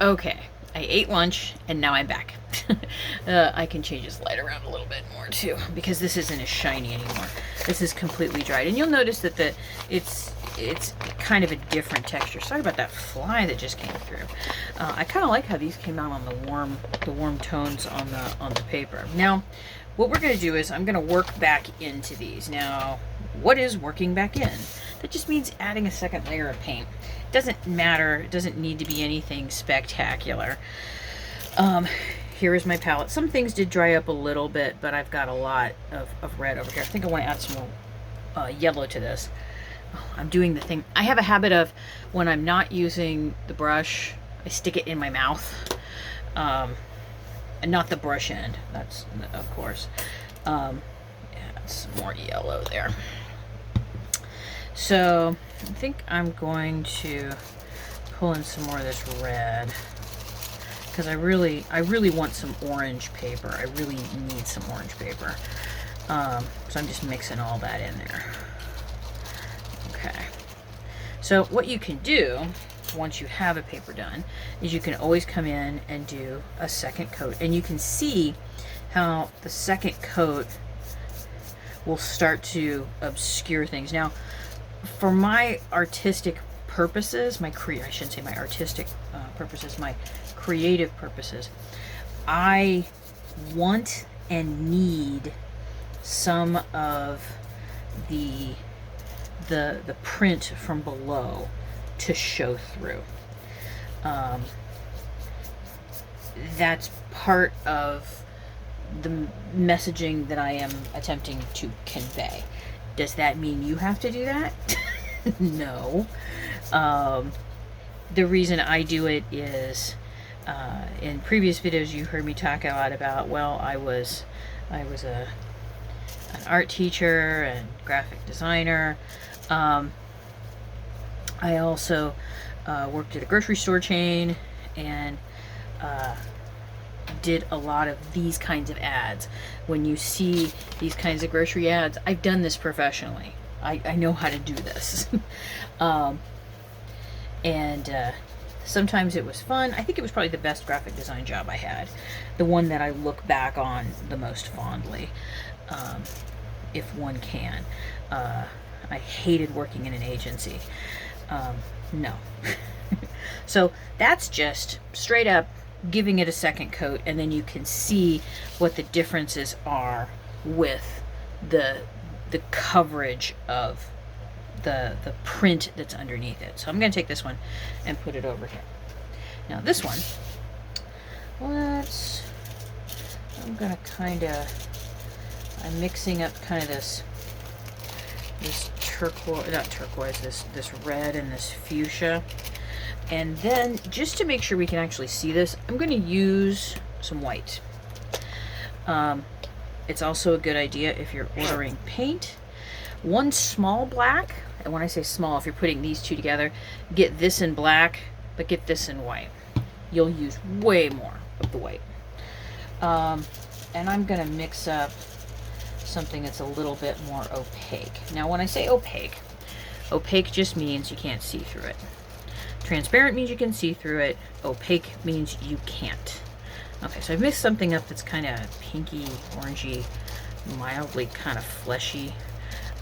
Okay, I ate lunch and now I'm back. I can change this light around a little bit more too, because this isn't as shiny anymore. This is completely dried, and you'll notice that it's kind of a different texture. Sorry about that fly that just came through. I kind of like how these came out on the warm tones on the paper. Now, what we're going to do is I'm going to work back into these. Now, what is working back in? That just means adding a second layer of paint. It doesn't matter. It doesn't need to be anything spectacular. Here is my palette. Some things did dry up a little bit, but I've got a lot of red over here. I think I want to add some more yellow to this. Oh, I'm doing the thing. I have a habit of, when I'm not using the brush, I stick it in my mouth. And not the brush end. That's, of course. Add some more yellow there. So I think I'm going to pull in some more of this red, because I really want some orange paper. I really need some orange paper. So I'm just mixing all that in there. Okay. So what you can do once you have a paper done is you can always come in and do a second coat, and you can see how the second coat will start to obscure things. Now, for my artistic purposes, I shouldn't say my artistic purposes, my creative purposes, I want and need some of the print from below to show through. That's part of the messaging that I am attempting to convey. Does that mean you have to do that? No. The reason I do it is, in previous videos you heard me talk a lot about, well, I was an art teacher and graphic designer. I also worked at a grocery store chain and did a lot of these kinds of ads. When you see these kinds of grocery ads, I've done this professionally. I know how to do this. Sometimes it was fun. I think it was probably the best graphic design job I had. The one that I look back on the most fondly, if one can. I hated working in an agency. No. So that's just straight up giving it a second coat, and then you can see what the differences are with the coverage of the print that's underneath it. So I'm going to take this one and put it over here. Now this one, I'm mixing up kind of this turquoise, not turquoise, this red and this fuchsia. And then, just to make sure we can actually see this, I'm going to use some white. It's also a good idea if you're ordering paint. One small black, and when I say small, if you're putting these two together, get this in black, but get this in white. You'll use way more of the white. And I'm going to mix up something that's a little bit more opaque. Now, when I say opaque, opaque just means you can't see through it. Transparent means you can see through it. Opaque means you can't. Okay, so I've mixed something up that's kind of pinky, orangey, mildly kind of fleshy.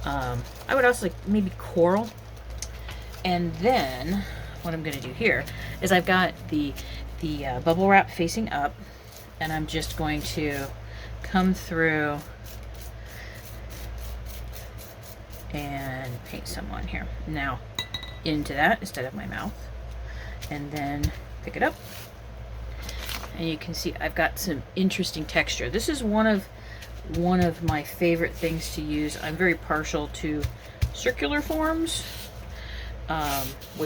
I would also like maybe coral. And then what I'm going to do here is I've got the bubble wrap facing up, and I'm just going to come through and paint some on here. Now, into that instead of my mouth, and then pick it up, and you can see I've got some interesting texture. This is one of my favorite things to use. I'm very partial to circular forms, which